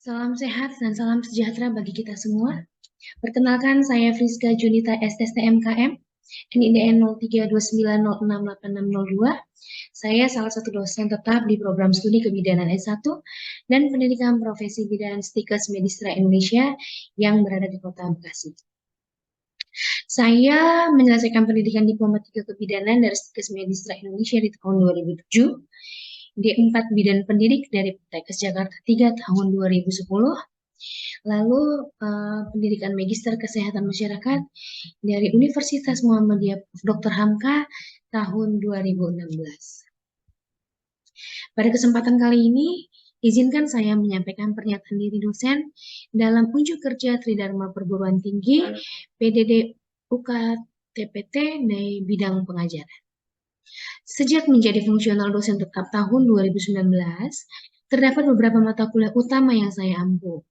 Salam sehat dan salam sejahtera bagi kita semua. Perkenalkan, saya Friska Junita STMKM, NIDN 0329068602. Saya salah satu dosen tetap di program studi kebidanan S1 dan pendidikan profesi bidan Stikes Medistra Indonesia yang berada di Kota Bekasi. Saya menyelesaikan pendidikan diploma 3 kebidanan dari Stikes Medistra Indonesia di tahun 2007, D4 Bidan Pendidik dari Puskesmas Jakarta 3 tahun 2010, lalu pendidikan Magister Kesehatan Masyarakat dari Universitas Muhammadiyah Dr. Hamka tahun 2016. Pada kesempatan kali ini, izinkan saya menyampaikan pernyataan diri dosen dalam unjuk kerja Tridharma Perguruan Tinggi PDD UKTPT di bidang pengajaran. Sejak menjadi fungsional dosen tetap tahun 2019, terdapat beberapa mata kuliah utama yang saya ampu.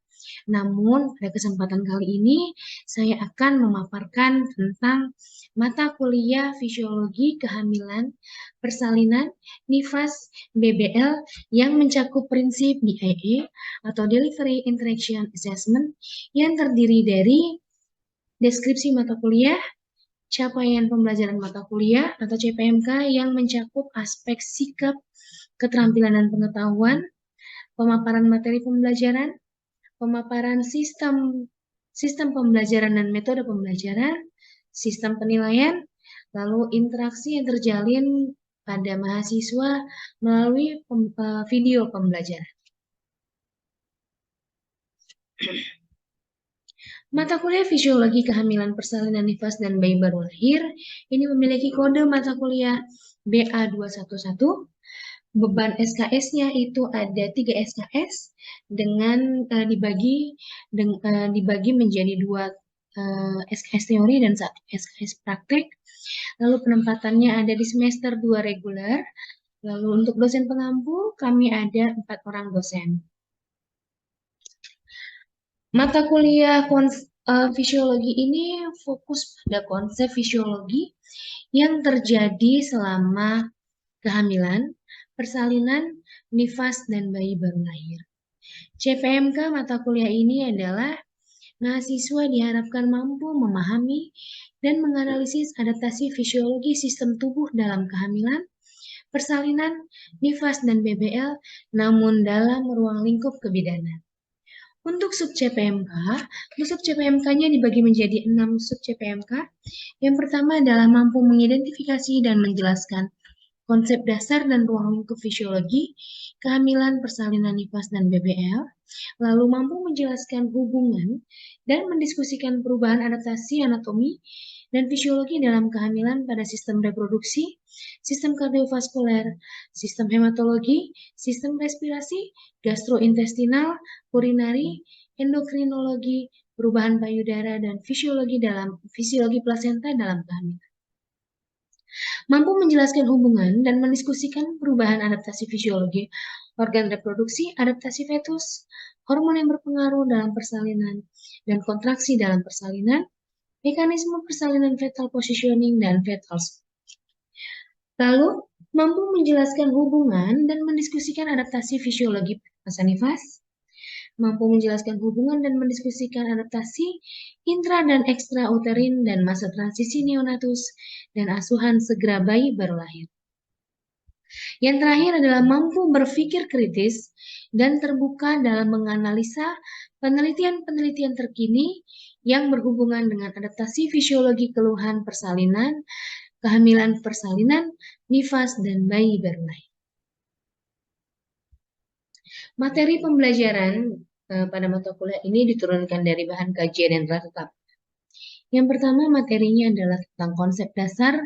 Namun, pada kesempatan kali ini, saya akan memaparkan tentang mata kuliah fisiologi kehamilan, persalinan, nifas, BBL yang mencakup prinsip DIA atau Delivery Interaction Assessment yang terdiri dari deskripsi mata kuliah, capaian pembelajaran mata kuliah atau CPMK yang mencakup aspek sikap, keterampilan dan pengetahuan, pemaparan materi pembelajaran, pemaparan sistem pembelajaran dan metode pembelajaran, sistem penilaian, lalu interaksi yang terjalin pada mahasiswa melalui video pembelajaran. Mata kuliah fisiologi kehamilan, persalinan, nifas, dan bayi baru lahir ini memiliki kode mata kuliah BA211. Beban SKS-nya itu ada 3 SKS dengan dibagi menjadi 2 SKS teori dan 1 SKS praktek. Lalu penempatannya ada di semester 2 reguler. Lalu untuk dosen pengampu kami ada 4 orang dosen. Mata kuliah fisiologi ini fokus pada konsep fisiologi yang terjadi selama kehamilan, persalinan, nifas, dan bayi baru lahir. CPMK mata kuliah ini adalah mahasiswa diharapkan mampu memahami dan menganalisis adaptasi fisiologi sistem tubuh dalam kehamilan, persalinan, nifas, dan BBL, namun dalam ruang lingkup kebidanan. Untuk sub CPMK, sub CPMK-nya dibagi menjadi 6 sub CPMK. Yang pertama adalah mampu mengidentifikasi dan menjelaskan konsep dasar dan ruang lingkup fisiologi, kehamilan, persalinan, nifas, dan BBL, lalu mampu menjelaskan hubungan dan mendiskusikan perubahan adaptasi anatomi dan fisiologi dalam kehamilan pada sistem reproduksi, sistem kardiovaskuler, sistem hematologi, sistem respirasi, gastrointestinal, urinari, endokrinologi, perubahan payudara, dan fisiologi plasenta dalam kehamilan. Mampu menjelaskan hubungan dan mendiskusikan perubahan adaptasi fisiologi, organ reproduksi, adaptasi fetus, hormon yang berpengaruh dalam persalinan, dan kontraksi dalam persalinan, mekanisme persalinan fetal positioning, dan fetal spot. Lalu, mampu menjelaskan hubungan dan mendiskusikan adaptasi fisiologi masa nifas, mampu menjelaskan hubungan dan mendiskusikan adaptasi intra dan ekstrauterin dan masa transisi neonatus dan asuhan segera bayi baru lahir. Yang terakhir adalah mampu berpikir kritis dan terbuka dalam menganalisa penelitian-penelitian terkini yang berhubungan dengan adaptasi fisiologi keluhan persalinan, kehamilan persalinan, nifas, dan bayi baru lahir. Materi pembelajaran pada mata kuliah ini diturunkan dari bahan kajian yang telah tetap. Yang pertama materinya adalah tentang konsep dasar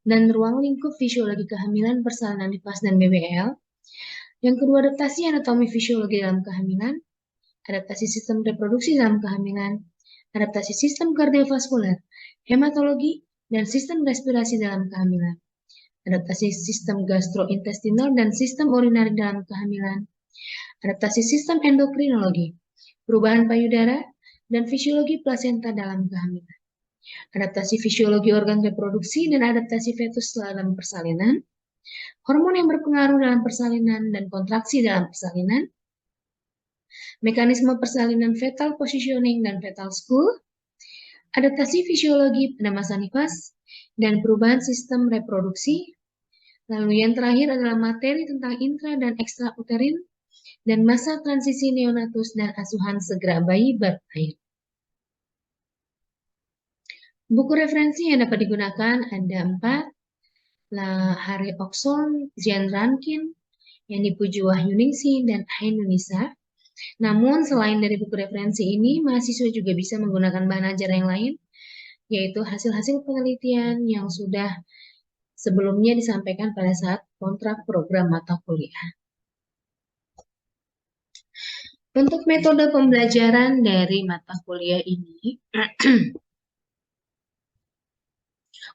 dan ruang lingkup fisiologi kehamilan, persalinan, nifas, dan BBL. Yang kedua adaptasi anatomi fisiologi dalam kehamilan, adaptasi sistem reproduksi dalam kehamilan, adaptasi sistem kardiovaskuler, hematologi, dan sistem respirasi dalam kehamilan, adaptasi sistem gastrointestinal dan sistem urinari dalam kehamilan, adaptasi sistem endokrinologi, perubahan payudara, dan fisiologi plasenta dalam kehamilan, adaptasi fisiologi organ reproduksi dan adaptasi fetus dalam persalinan, hormon yang berpengaruh dalam persalinan dan kontraksi dalam persalinan, mekanisme persalinan fetal positioning dan fetal school, adaptasi fisiologi pada masa nifas, dan perubahan sistem reproduksi. Lalu yang terakhir adalah materi tentang intra dan ekstrauterin, dan masa transisi neonatus dan asuhan segera bayi berair. Buku referensi yang dapat digunakan ada 4, Harry Oxon, Jean Rankin, yang dipuji Wahyuningsi, dan Ainunisa. Namun selain dari buku referensi ini, mahasiswa juga bisa menggunakan bahan ajar yang lain, yaitu hasil-hasil penelitian yang sudah sebelumnya disampaikan pada saat kontrak program mata kuliah. Untuk metode pembelajaran dari mata kuliah ini,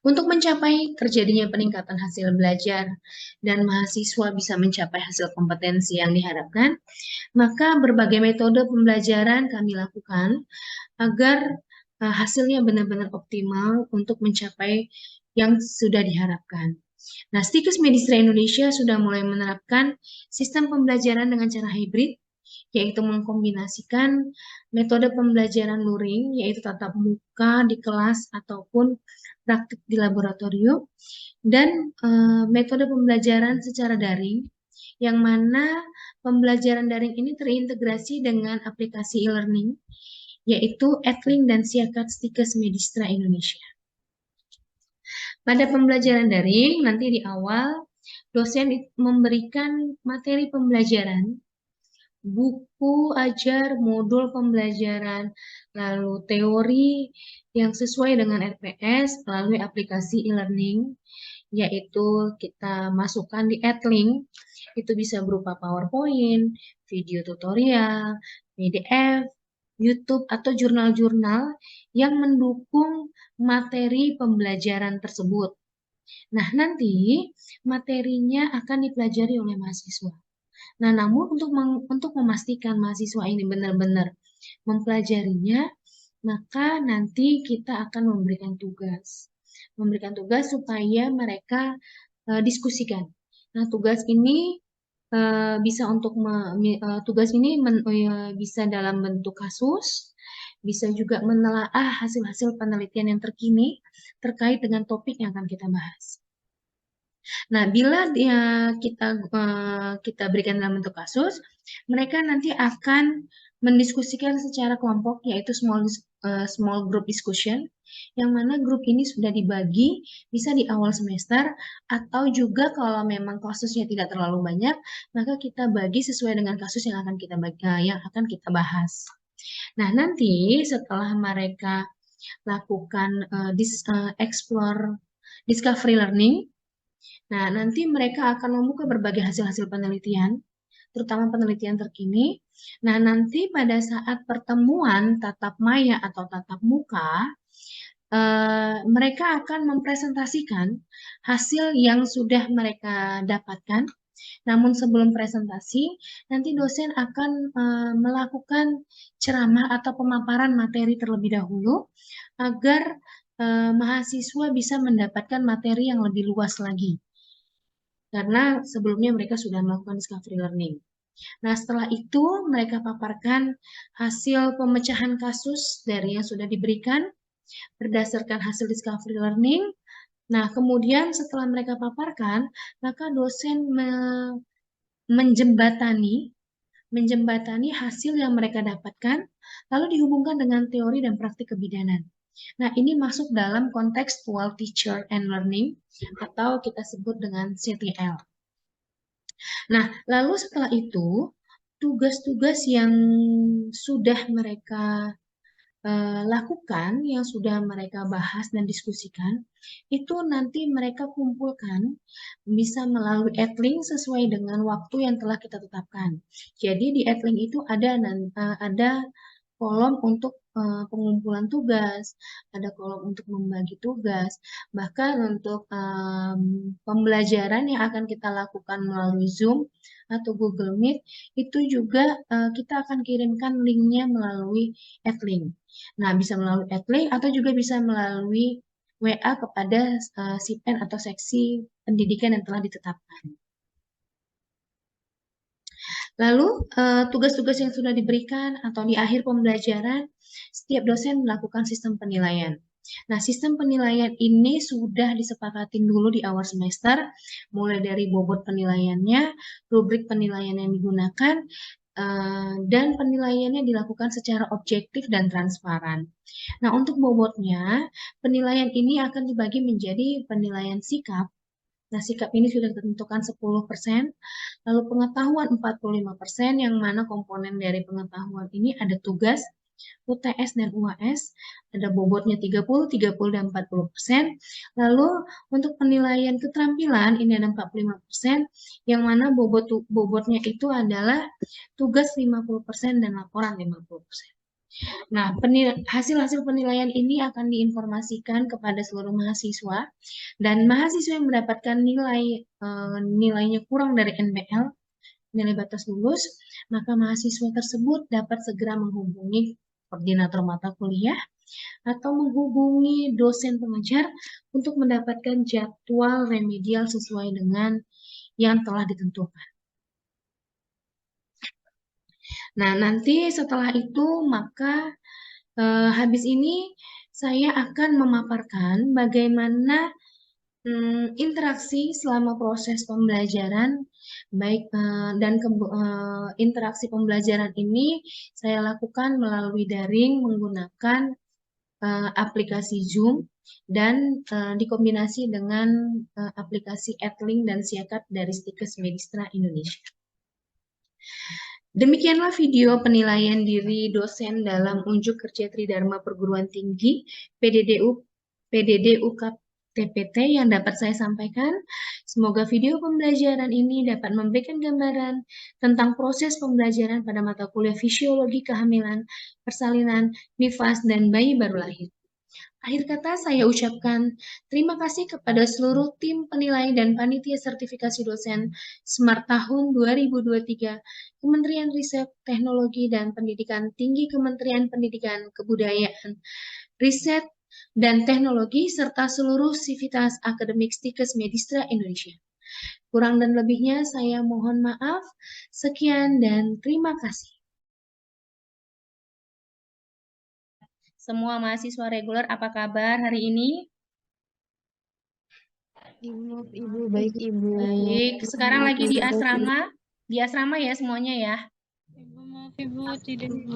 untuk mencapai terjadinya peningkatan hasil belajar dan mahasiswa bisa mencapai hasil kompetensi yang diharapkan, maka berbagai metode pembelajaran kami lakukan agar hasilnya benar-benar optimal untuk mencapai yang sudah diharapkan. Nah, Stikes Medistra Indonesia sudah mulai menerapkan sistem pembelajaran dengan cara hibrid, yaitu mengkombinasikan metode pembelajaran luring, yaitu tatap muka di kelas ataupun praktik di laboratorium, dan metode pembelajaran secara daring, yang mana pembelajaran daring ini terintegrasi dengan aplikasi e-learning, yaitu Edlink dan Siakat Stikes Medistra Indonesia. Pada pembelajaran daring, nanti di awal, dosen memberikan materi pembelajaran, buku ajar, modul pembelajaran, lalu teori yang sesuai dengan RPS melalui aplikasi e-learning, yaitu kita masukkan di Edlink, itu bisa berupa PowerPoint, video tutorial, PDF, YouTube, atau jurnal-jurnal yang mendukung materi pembelajaran tersebut. Nah, nanti materinya akan dipelajari oleh mahasiswa. Nah, namun untuk memastikan mahasiswa ini benar-benar mempelajarinya, maka nanti kita akan memberikan tugas. Memberikan tugas supaya mereka diskusikan. Nah, tugas ini bisa tugas ini bisa dalam bentuk kasus, bisa juga menelaah hasil-hasil penelitian yang terkini terkait dengan topik yang akan kita bahas. Nah, bila kita berikan dalam bentuk kasus, mereka nanti akan mendiskusikan secara kelompok, yaitu small group discussion, yang mana grup ini sudah dibagi, bisa di awal semester, atau juga kalau memang kasusnya tidak terlalu banyak, maka kita bagi sesuai dengan kasus yang akan kita bahas. Nah, nanti setelah mereka lakukan explore discovery learning, nah, nanti mereka akan membuka berbagai hasil-hasil penelitian, terutama penelitian terkini. Nah, nanti pada saat pertemuan tatap maya atau tatap muka, mereka akan mempresentasikan hasil yang sudah mereka dapatkan. Namun sebelum presentasi, nanti dosen akan melakukan ceramah atau pemaparan materi terlebih dahulu agar mahasiswa bisa mendapatkan materi yang lebih luas lagi. Karena sebelumnya mereka sudah melakukan discovery learning. Nah, setelah itu mereka paparkan hasil pemecahan kasus dari yang sudah diberikan berdasarkan hasil discovery learning. Nah, kemudian setelah mereka paparkan, maka dosen menjembatani hasil yang mereka dapatkan, lalu dihubungkan dengan teori dan praktik kebidanan. Nah, ini masuk dalam contextual teacher and learning atau kita sebut dengan CTL. Nah, lalu setelah itu, tugas-tugas yang sudah mereka lakukan, yang sudah mereka bahas dan diskusikan, itu nanti mereka kumpulkan bisa melalui Edlink sesuai dengan waktu yang telah kita tetapkan. Jadi di Edlink itu ada kolom untuk pengumpulan tugas, ada kolom untuk membagi tugas, bahkan untuk pembelajaran yang akan kita lakukan melalui Zoom atau Google Meet, itu juga kita akan kirimkan linknya melalui Edlink. Nah, bisa melalui Edlink atau juga bisa melalui WA kepada SIPEN atau seksi pendidikan yang telah ditetapkan. Lalu, tugas-tugas yang sudah diberikan atau di akhir pembelajaran, setiap dosen melakukan sistem penilaian. Nah, sistem penilaian ini sudah disepakatin dulu di awal semester, mulai dari bobot penilaiannya, rubrik penilaian yang digunakan, dan penilaiannya dilakukan secara objektif dan transparan. Nah, untuk bobotnya, penilaian ini akan dibagi menjadi penilaian sikap. Nah, sikap ini sudah ditentukan 10%, lalu pengetahuan 45%, yang mana komponen dari pengetahuan ini ada tugas, UTS dan UAS, ada bobotnya 30, 30 dan 40%. Lalu untuk penilaian keterampilan ini ada 45%, yang mana bobotnya itu adalah tugas 50% dan laporan 50%. Nah, hasil-hasil penilaian ini akan diinformasikan kepada seluruh mahasiswa, dan mahasiswa yang mendapatkan nilainya kurang dari NBL, nilai batas lulus, maka mahasiswa tersebut dapat segera menghubungi koordinator mata kuliah atau menghubungi dosen pengajar untuk mendapatkan jadwal remedial sesuai dengan yang telah ditentukan. Nah, nanti setelah itu maka habis ini saya akan memaparkan bagaimana interaksi selama proses pembelajaran, baik dan interaksi pembelajaran ini saya lakukan melalui daring menggunakan aplikasi Zoom dan dikombinasi dengan aplikasi Edlink dan Siakat dari Stikes Medistra Indonesia. Demikianlah video penilaian diri dosen dalam unjuk kerja Tridharma Perguruan Tinggi PDD UKAP TPT yang dapat saya sampaikan. Semoga video pembelajaran ini dapat memberikan gambaran tentang proses pembelajaran pada mata kuliah fisiologi kehamilan, persalinan, nifas, dan bayi baru lahir. Akhir kata saya ucapkan terima kasih kepada seluruh tim penilai dan panitia sertifikasi dosen Smart tahun 2023, Kementerian Riset, Teknologi, dan Pendidikan Tinggi Kementerian Pendidikan, Kebudayaan, Riset, dan Teknologi, serta seluruh sivitas akademik Stikes Medistra Indonesia. Kurang dan lebihnya saya mohon maaf. Sekian dan terima kasih. Semua mahasiswa reguler, apa kabar hari ini? Ibu, baik Ibu. Baik, sekarang lagi di asrama. Di asrama ya semuanya ya? Ibu, maaf Ibu, tidak Ibu.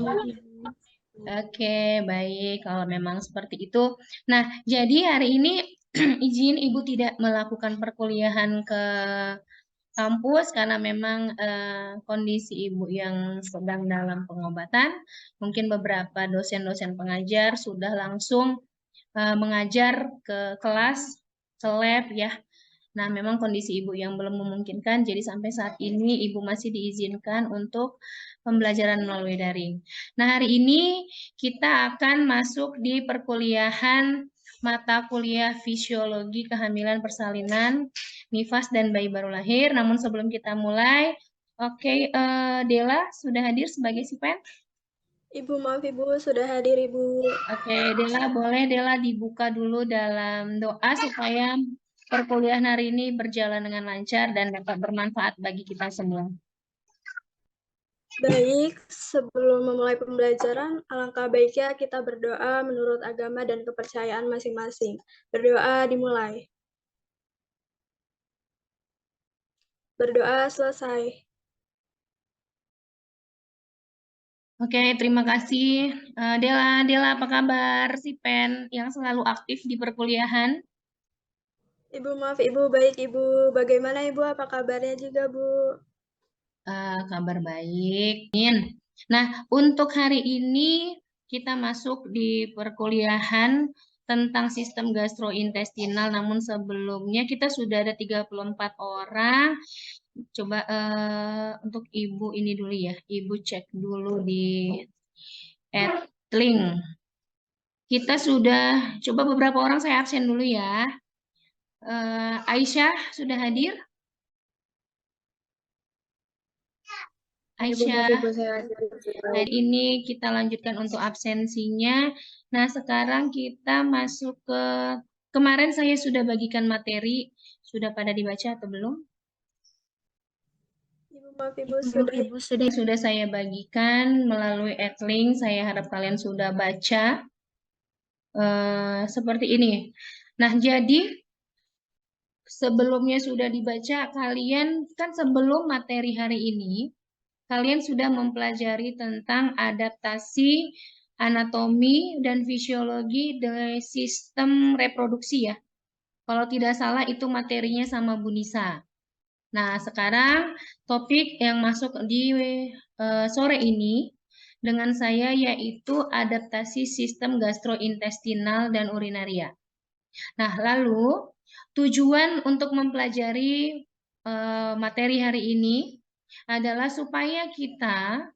Oke, baik. Kalau memang seperti itu. Nah, jadi hari ini izin Ibu tidak melakukan perkuliahan ke kampus karena memang kondisi Ibu yang sedang dalam pengobatan. Mungkin beberapa dosen-dosen pengajar sudah langsung mengajar ke kelas, ke lab ya. Nah, memang kondisi Ibu yang belum memungkinkan, jadi sampai saat ini Ibu masih diizinkan untuk pembelajaran melalui daring. Nah, hari ini kita akan masuk di perkuliahan mata kuliah fisiologi kehamilan persalinan, nifas, dan bayi baru lahir. Namun sebelum kita mulai, oke, Dela sudah hadir sebagai Sipen? Ibu, maaf Ibu, sudah hadir Ibu. Oke, Dela, boleh Dela dibuka dulu dalam doa supaya perkuliahan hari ini berjalan dengan lancar dan dapat bermanfaat bagi kita semua. Baik, sebelum memulai pembelajaran, alangkah baiknya kita berdoa menurut agama dan kepercayaan masing-masing. Berdoa dimulai. Berdoa selesai. Oke, terima kasih. Dela, apa kabar? Sipen yang selalu aktif di perkuliahan. Ibu, maaf Ibu, baik Ibu. Bagaimana Ibu, apa kabarnya juga Bu? Kabar baik. Nah, untuk hari ini kita masuk di perkuliahan tentang sistem gastrointestinal, namun sebelumnya kita sudah ada 34 orang. Coba untuk Ibu ini dulu ya, Ibu cek dulu di Edlink. Kita sudah, coba beberapa orang saya absen dulu ya. Aisyah sudah hadir? Aisyah, hari ini kita lanjutkan untuk absensinya. Nah, sekarang kita masuk ke, kemarin saya sudah bagikan materi, sudah pada dibaca atau belum? Ibu, Maaf Ibu, sudah. Ibu sudah. Sudah saya bagikan melalui link. Saya harap kalian sudah baca seperti ini. Nah, jadi sebelumnya sudah dibaca, kalian kan sebelum materi hari ini, kalian sudah mempelajari tentang adaptasi anatomi dan fisiologi dari sistem reproduksi ya. Kalau tidak salah itu materinya sama Bu Nisa. Nah, sekarang topik yang masuk di sore ini dengan saya yaitu adaptasi sistem gastrointestinal dan urinaria. Nah, lalu tujuan untuk mempelajari materi hari ini adalah supaya kita,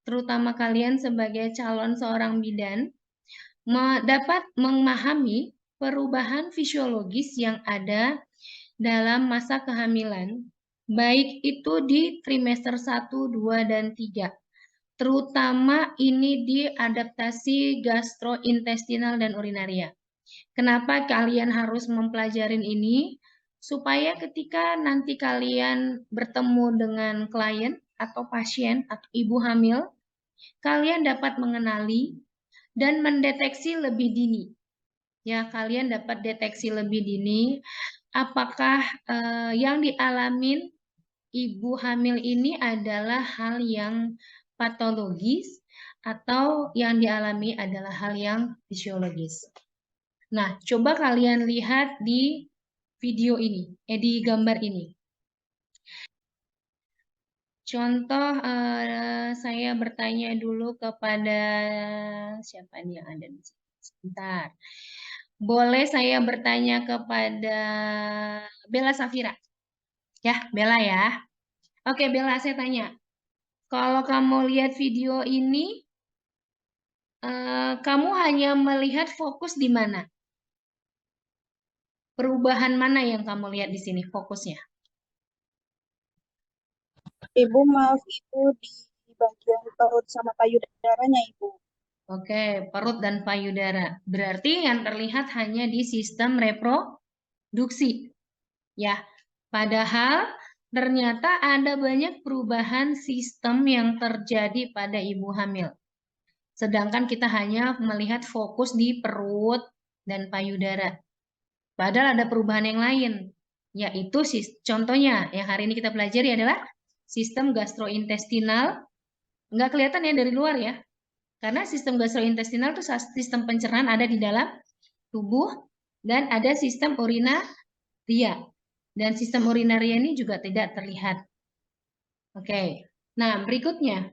terutama kalian sebagai calon seorang bidan, dapat memahami perubahan fisiologis yang ada dalam masa kehamilan, baik itu di trimester 1, 2, dan 3. Terutama ini di adaptasi gastrointestinal dan urinaria. Kenapa kalian harus mempelajari ini? Supaya ketika nanti kalian bertemu dengan klien atau pasien atau ibu hamil, kalian dapat mengenali dan mendeteksi lebih dini. Ya, kalian dapat deteksi lebih dini apakah yang dialamin ibu hamil ini adalah hal yang patologis atau yang dialami adalah hal yang fisiologis. Nah, coba kalian lihat di video ini, di gambar ini. Contoh, saya bertanya dulu kepada siapa nih yang ada di sini. Sebentar. Boleh saya bertanya kepada Bella Safira? Ya, Bella ya. Oke, Bella, saya tanya. Kalau kamu lihat video ini, kamu hanya melihat fokus di mana? Perubahan mana yang kamu lihat di sini fokusnya? Ibu, maaf Ibu, di bagian perut sama payudaranya Ibu. Oke, perut dan payudara. Berarti yang terlihat hanya di sistem reproduksi. Ya, padahal ternyata ada banyak perubahan sistem yang terjadi pada ibu hamil. Sedangkan kita hanya melihat fokus di perut dan payudara. Padahal ada perubahan yang lain, yaitu contohnya yang hari ini kita pelajari adalah sistem gastrointestinal. Nggak kelihatan ya dari luar ya, karena sistem gastrointestinal itu sistem pencernaan ada di dalam tubuh dan ada sistem urinaria. Dan sistem urinaria ini juga tidak terlihat. Oke, nah berikutnya.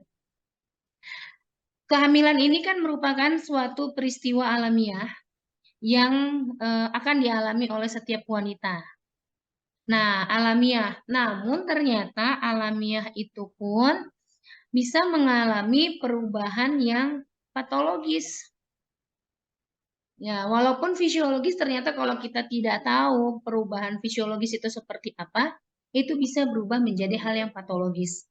Kehamilan ini kan merupakan suatu peristiwa alamiah yang akan dialami oleh setiap wanita. Nah, alamiah. Namun ternyata alamiah itu pun bisa mengalami perubahan yang patologis. Ya, walaupun fisiologis ternyata kalau kita tidak tahu perubahan fisiologis itu seperti apa, itu bisa berubah menjadi hal yang patologis.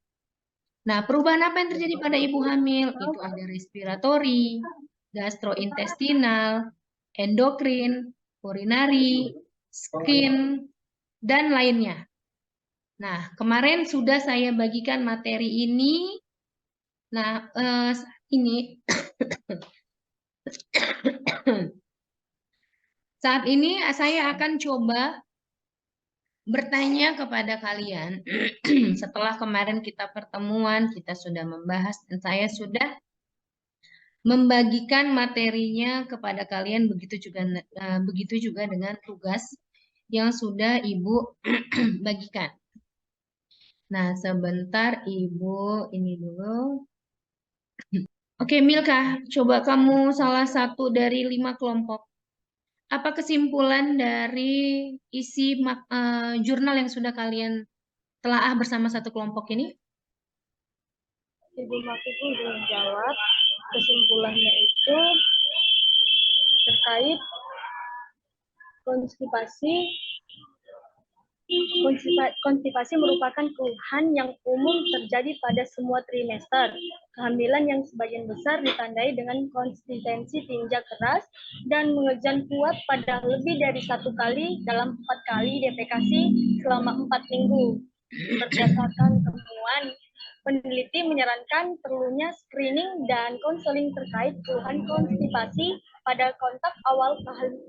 Nah, perubahan apa yang terjadi pada ibu hamil? Itu ada respiratori, gastrointestinal, endokrin, urinari, skin, dan lainnya. Nah, kemarin sudah saya bagikan materi ini. Nah, ini saat ini saya akan coba bertanya kepada kalian. Setelah kemarin kita pertemuan, kita sudah membahas dan saya sudah membagikan materinya kepada kalian, begitu juga dengan tugas yang sudah Ibu bagikan. Nah, sebentar Ibu ini dulu. Oke, Milka, coba kamu salah satu dari 5 kelompok. Apa kesimpulan dari isi jurnal yang sudah kalian telaah bersama satu kelompok ini? Ibu maaf Ibu belum jawab. Kesimpulannya itu terkait konstipasi. Konstipasi merupakan keluhan yang umum terjadi pada semua trimester. Kehamilan yang sebagian besar ditandai dengan konsistensi tinja keras dan mengejan kuat pada lebih dari 1 kali dalam 4 kali defekasi selama 4 minggu. Berdasarkan temuan, peneliti menyarankan perlunya screening dan konseling terkait keluhan konstipasi pada kontak awal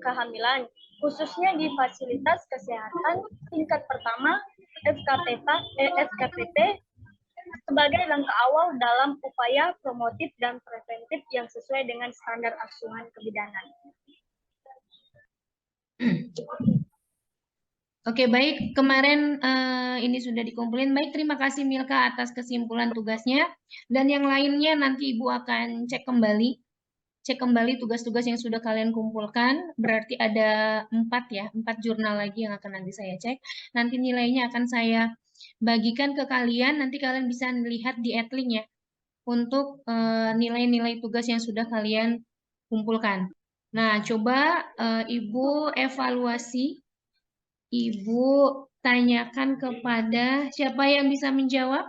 kehamilan, khususnya di fasilitas kesehatan tingkat pertama FKPT sebagai langkah awal dalam upaya promotif dan preventif yang sesuai dengan standar asuhan kebidanan. Oke, baik. Kemarin ini sudah dikumpulin. Baik, terima kasih Milka atas kesimpulan tugasnya. Dan yang lainnya nanti Ibu akan cek kembali. Cek kembali tugas-tugas yang sudah kalian kumpulkan. Berarti ada 4 ya, 4 jurnal lagi yang akan nanti saya cek. Nanti nilainya akan saya bagikan ke kalian. Nanti kalian bisa lihat di Edlink ya. Untuk nilai-nilai tugas yang sudah kalian kumpulkan. Nah, coba Ibu evaluasi. Ibu tanyakan kepada siapa yang bisa menjawab?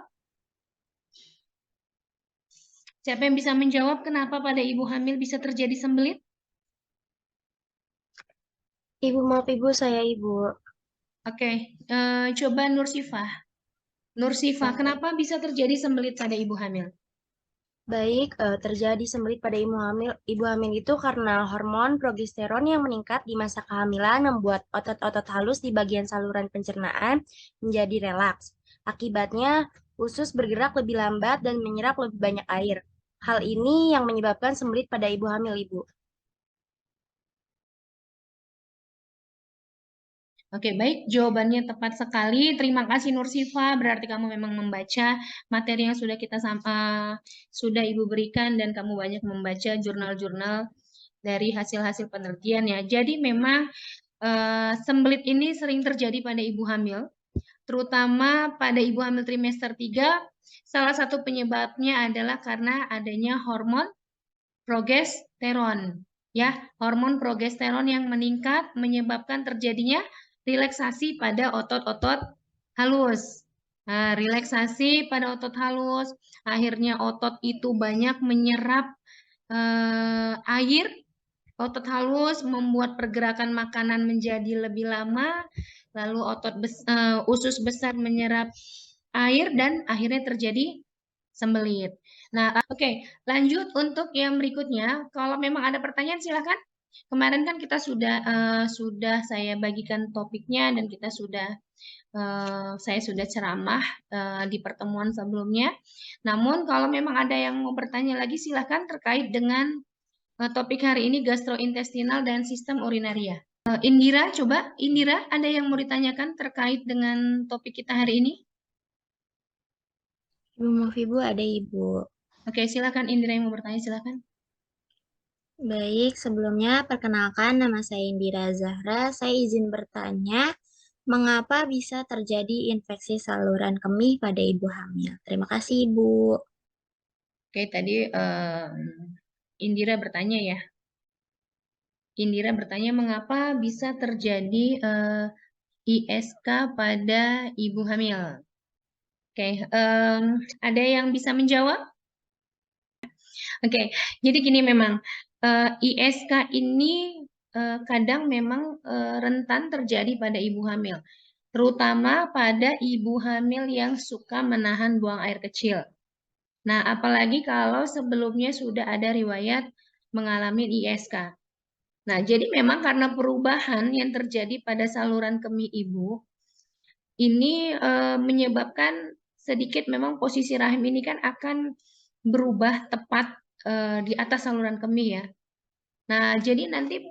Siapa yang bisa menjawab kenapa pada ibu hamil bisa terjadi sembelit? Ibu, maaf Ibu, saya Ibu. Oke, coba Nursifah. Nursifah, kenapa bisa terjadi sembelit pada ibu hamil? Baik, terjadi sembelit pada ibu hamil. Ibu hamil itu karena hormon progesteron yang meningkat di masa kehamilan membuat otot-otot halus di bagian saluran pencernaan menjadi relaks. Akibatnya, usus bergerak lebih lambat dan menyerap lebih banyak air. Hal ini yang menyebabkan sembelit pada ibu hamil, Ibu. Oke, baik. Jawabannya tepat sekali. Terima kasih Nursifa. Berarti kamu memang membaca materi yang sudah Ibu berikan dan kamu banyak membaca jurnal-jurnal dari hasil-hasil penelitian ya. Jadi memang sembelit ini sering terjadi pada ibu hamil, terutama pada ibu hamil trimester 3. Salah satu penyebabnya adalah karena adanya hormon progesteron. Ya, hormon progesteron yang meningkat menyebabkan terjadinya relaksasi pada otot-otot halus. Nah, relaksasi pada otot halus, akhirnya otot itu banyak menyerap air. Otot halus membuat pergerakan makanan menjadi lebih lama, lalu usus besar menyerap air dan akhirnya terjadi sembelit. Nah, oke, lanjut untuk yang berikutnya. Kalau memang ada pertanyaan silahkan. Kemarin kan kita sudah saya bagikan topiknya dan saya sudah ceramah di pertemuan sebelumnya. Namun kalau memang ada yang mau bertanya lagi silahkan terkait dengan topik hari ini gastrointestinal dan sistem urinaria. Indira, coba Indira, ada yang mau ditanyakan terkait dengan topik kita hari ini? Ibu, maaf Ibu, ada Ibu. Oke, silakan Indira yang mau bertanya, silakan. Baik, sebelumnya perkenalkan nama saya Indira Zahra. Saya izin bertanya, mengapa bisa terjadi infeksi saluran kemih pada ibu hamil? Terima kasih, Ibu. Oke, tadi Indira bertanya ya. Indira bertanya mengapa bisa terjadi ISK pada ibu hamil. Oke, ada yang bisa menjawab? Oke, jadi gini memang ISK ini kadang memang rentan terjadi pada ibu hamil, terutama pada ibu hamil yang suka menahan buang air kecil. Nah, apalagi kalau sebelumnya sudah ada riwayat mengalami ISK. Nah, jadi memang karena perubahan yang terjadi pada saluran kemih ibu, ini menyebabkan sedikit memang posisi rahim ini kan akan berubah tepat di atas saluran kemih ya. Nah, jadi nanti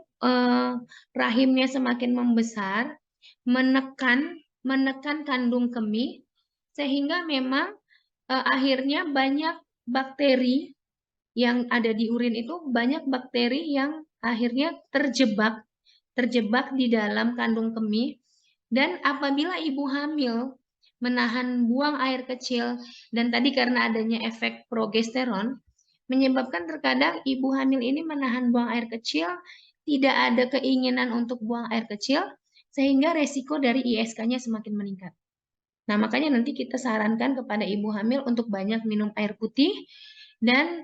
rahimnya semakin membesar, menekan kandung kemih, sehingga memang akhirnya banyak bakteri yang ada di urin itu, banyak bakteri yang akhirnya terjebak di dalam kandung kemih. Dan apabila ibu hamil menahan buang air kecil, dan tadi karena adanya efek progesteron, menyebabkan terkadang ibu hamil ini menahan buang air kecil, tidak ada keinginan untuk buang air kecil, sehingga resiko dari ISK-nya semakin meningkat. Nah, makanya nanti kita sarankan kepada ibu hamil untuk banyak minum air putih dan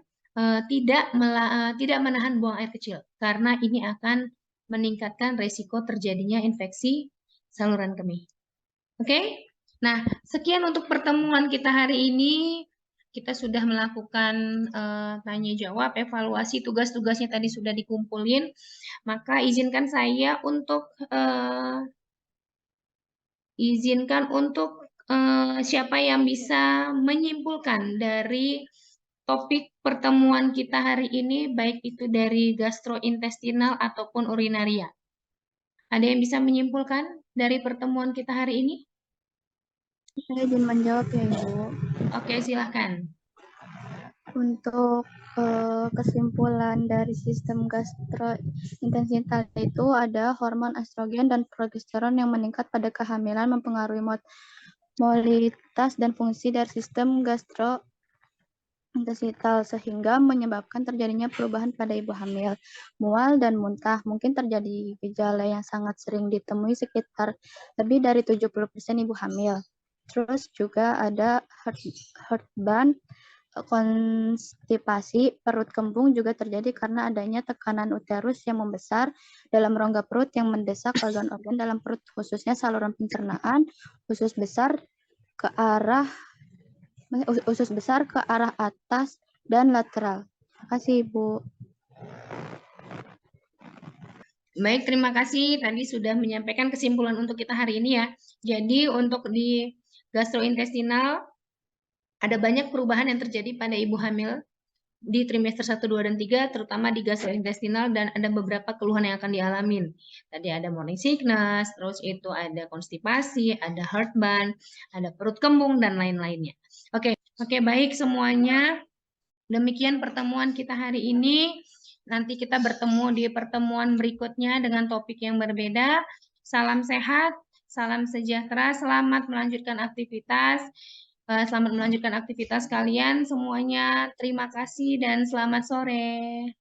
tidak menahan buang air kecil, karena ini akan meningkatkan resiko terjadinya infeksi saluran kemih. Oke? Nah, sekian untuk pertemuan kita hari ini. Kita sudah melakukan tanya jawab, evaluasi tugas-tugasnya tadi sudah dikumpulin. Maka izinkan saya untuk siapa yang bisa menyimpulkan dari topik pertemuan kita hari ini, baik itu dari gastrointestinal ataupun urinaria. Ada yang bisa menyimpulkan dari pertemuan kita hari ini? Saya izin menjawab ya Ibu. Oke, silahkan. Untuk kesimpulan dari sistem gastrointestinal itu ada hormon estrogen dan progesteron yang meningkat pada kehamilan mempengaruhi mobilitas dan fungsi dari sistem gastrointestinal sehingga menyebabkan terjadinya perubahan pada ibu hamil. Mual dan muntah mungkin terjadi gejala yang sangat sering ditemui sekitar lebih dari 70% ibu hamil. Terus juga ada heartburn, konstipasi, perut kembung juga terjadi karena adanya tekanan uterus yang membesar dalam rongga perut yang mendesak organ-organ dalam perut, khususnya saluran pencernaan, usus besar ke arah atas dan lateral. Terima kasih Ibu. Baik, terima kasih. Tadi sudah menyampaikan kesimpulan untuk kita hari ini ya. Jadi untuk di gastrointestinal ada banyak perubahan yang terjadi pada ibu hamil di trimester 1, 2, dan 3, terutama di gastrointestinal, dan ada beberapa keluhan yang akan dialamin. Tadi ada morning sickness, terus itu ada konstipasi, ada heartburn, ada perut kembung, dan lain-lainnya. Oke, baik semuanya. Demikian pertemuan kita hari ini. Nanti kita bertemu di pertemuan berikutnya dengan topik yang berbeda. Salam sehat, salam sejahtera, selamat melanjutkan aktivitas. Selamat melanjutkan aktivitas kalian semuanya. Terima kasih dan selamat sore.